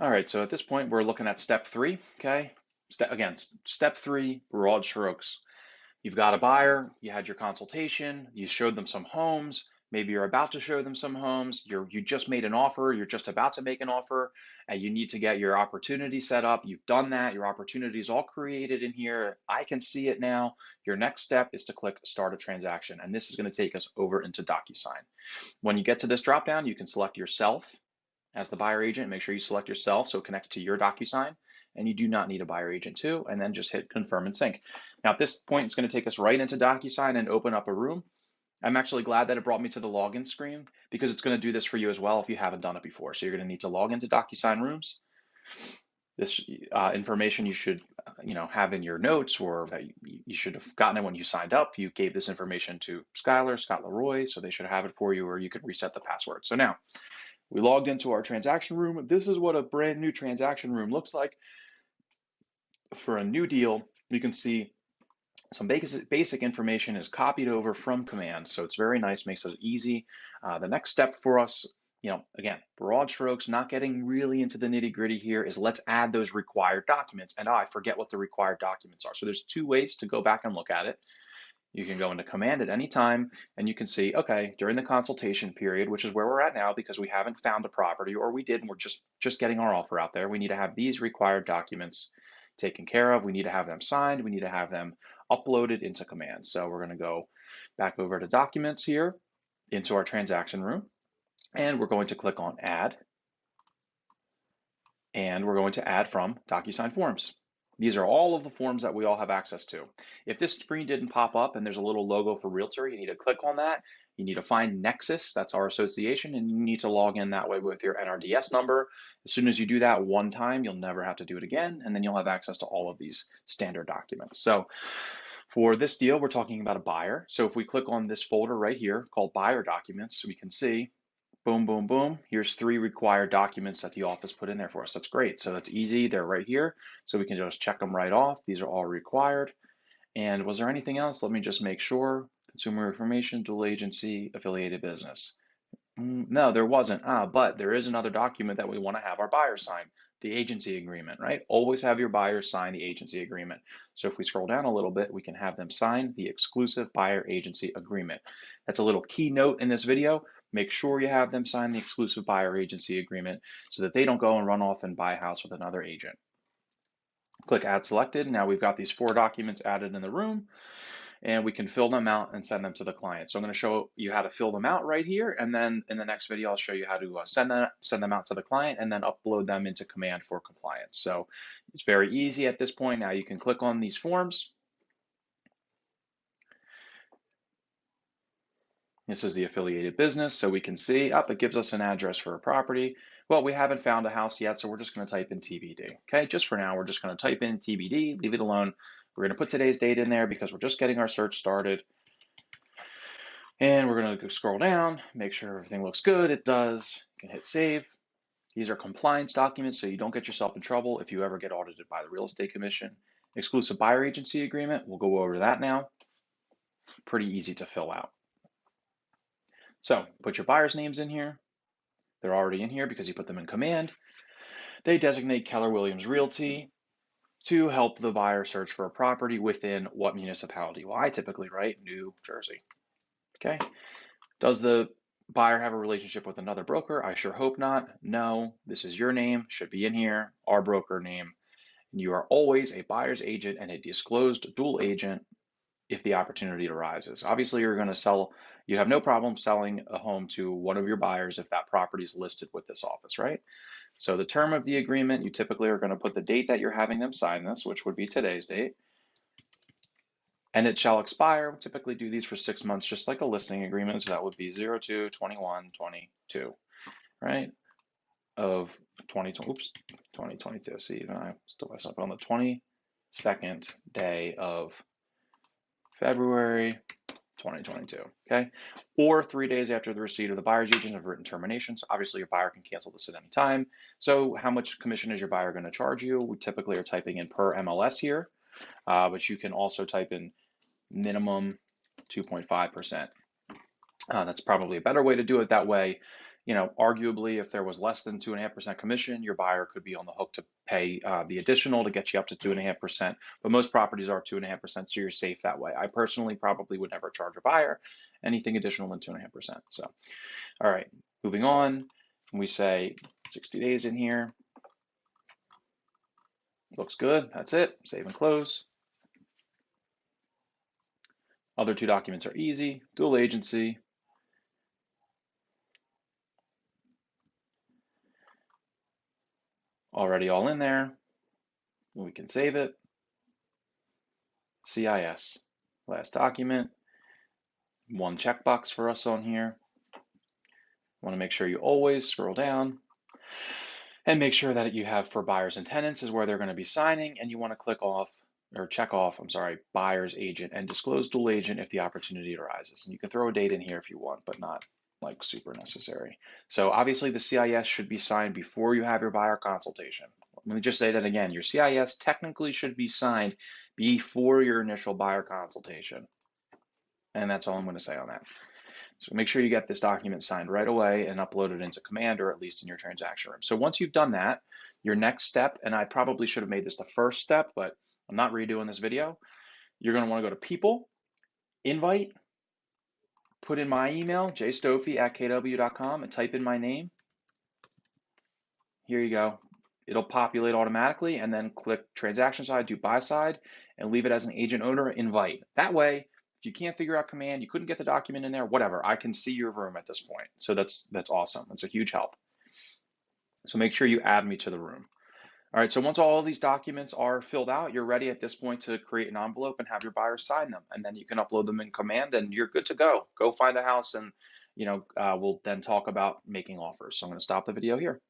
All right, so at this point, we're looking at step three, okay? Step three, broad strokes. You've got a buyer, you had your consultation, you showed them some homes, maybe you're about to show them some homes, you just made an offer, you're just about to make an offer, and you need to get your opportunity set up. You've done that, your opportunity is all created in here. I can see it now. Your next step is to click Start a Transaction, and this is going to take us over into DocuSign. When you get to this dropdown, you can select yourself as the buyer agent. Make sure you select yourself so it connects to your DocuSign, and you do not need a buyer agent too, and then just hit confirm and sync. Now at this point, it's going to take us right into DocuSign and open up a room. I'm actually glad that it brought me to the login screen because it's going to do this for you as well if you haven't done it before. So you're going to need to log into DocuSign Rooms. This information you should have in your notes, or that you should have gotten it when you signed up. You gave this information to Skylar, Scott Leroy, so they should have it for you, or you could reset the password. So now we logged into our transaction room. This is what a brand new transaction room looks like. For a new deal, you can see some basic information is copied over from command. So it's very nice, makes it easy. The next step for us, again, broad strokes, not getting really into the nitty gritty here, is let's add those required documents. And I forget what the required documents are. So there's two ways to go back and look at it. You can go into command at any time and you can see, okay, during the consultation period, which is where we're at now because we haven't found a property, or we did and we're just getting our offer out there, we need to have these required documents taken care of. We need to have them signed. We need to have them uploaded into command. So we're going to go back over to documents here into our transaction room, and we're going to click on add, and we're going to add from DocuSign Forms. These are all of the forms that we all have access to. If this screen didn't pop up and there's a little logo for Realtor, you need to click on that. You need to find Nexus, that's our association, and you need to log in that way with your NRDS number. As soon as you do that one time, you'll never have to do it again, and then you'll have access to all of these standard documents. So for this deal, we're talking about a buyer. So if we click on this folder right here called Buyer Documents, we can see boom, boom, boom. Here's 3 required documents that the office put in there for us. That's great. So that's easy. They're right here. So we can just check them right off. These are all required. And was there anything else? Let me just make sure. Consumer information, dual agency, affiliated business. No, there wasn't. But there is another document that we want to have our buyer sign, the agency agreement, right? Always have your buyers sign the agency agreement. So if we scroll down a little bit, we can have them sign the exclusive buyer agency agreement. That's a little keynote in this video. Make sure you have them sign the exclusive buyer agency agreement so that they don't go and run off and buy a house with another agent. Click Add Selected. Now we've got these 4 documents added in the room, and we can fill them out and send them to the client. So I'm going to show you how to fill them out right here, and then in the next video I'll show you how to send them out to the client and then upload them into command for compliance. So it's very easy at this point. Now you can click on these forms. This is the affiliated business, so we can see, it gives us an address for a property. Well, we haven't found a house yet, so we're just going to type in TBD. Okay, just for now, we're just going to type in TBD, leave it alone. We're going to put today's date in there because we're just getting our search started. And we're going to scroll down, make sure everything looks good. It does. You can hit save. These are compliance documents, so you don't get yourself in trouble if you ever get audited by the Real Estate Commission. Exclusive buyer agency agreement, we'll go over that now. Pretty easy to fill out. So put your buyer's names in here. They're already in here because you put them in command. They designate Keller Williams Realty to help the buyer search for a property within what municipality? Well, I typically write New Jersey. Okay. Does the buyer have a relationship with another broker? I sure hope not. No, this is your name, should be in here, our broker name. And you are always a buyer's agent and a disclosed dual agent if the opportunity arises. Obviously, you're going to sell, you have no problem selling a home to one of your buyers if that property is listed with this office, right? So the term of the agreement, you typically are going to put the date that you're having them sign this, which would be today's date. And it shall expire. We typically do these for 6 months, just like a listing agreement. So that would be 02/21/22, right? Of 2022. See, even I still myself on the 22nd day of February 2022, okay? Or 3 days after the receipt of the buyer's agent of written termination. So obviously your buyer can cancel this at any time. So how much commission is your buyer going to charge you? We typically are typing in per MLS here, but you can also type in minimum 2.5%. That's probably a better way to do it. That way, Arguably, if there was less than 2.5% commission, your buyer could be on the hook to pay the additional to get you up to 2.5%. But most properties are 2.5%, so you're safe that way. I personally probably would never charge a buyer anything additional than 2.5%. So, all right, moving on. We say 60 days in here. Looks good. That's it. Save and close. Other two documents are easy. Dual agency. Already all in there. We can save it. CIS. Last document. One checkbox for us on here. Want to make sure you always scroll down and make sure that you have for buyers and tenants is where they're going to be signing, and you want to click off or check off, buyer's agent and disclose dual agent if the opportunity arises. And you can throw a date in here if you want, but not like super necessary. So obviously the CIS should be signed before you have your buyer consultation. Let me just say that again, your CIS technically should be signed before your initial buyer consultation. And that's all I'm going to say on that. So make sure you get this document signed right away and upload it into Command, or at least in your transaction room. So once you've done that, your next step, and I probably should have made this the first step, but I'm not redoing this video. You're going to want to go to People, Invite, put in my email, jstofy@kw.com, and type in my name. Here you go. It'll populate automatically, and then click Transaction Side, do Buy Side, and leave it as an agent owner invite. That way, if you can't figure out Command, you couldn't get the document in there, whatever, I can see your room at this point. So that's awesome. It's a huge help. So make sure you add me to the room. All right, so once all of these documents are filled out, you're ready at this point to create an envelope and have your buyer sign them. And then you can upload them in Command and you're good to go. Go find a house and we'll then talk about making offers. So I'm going to stop the video here.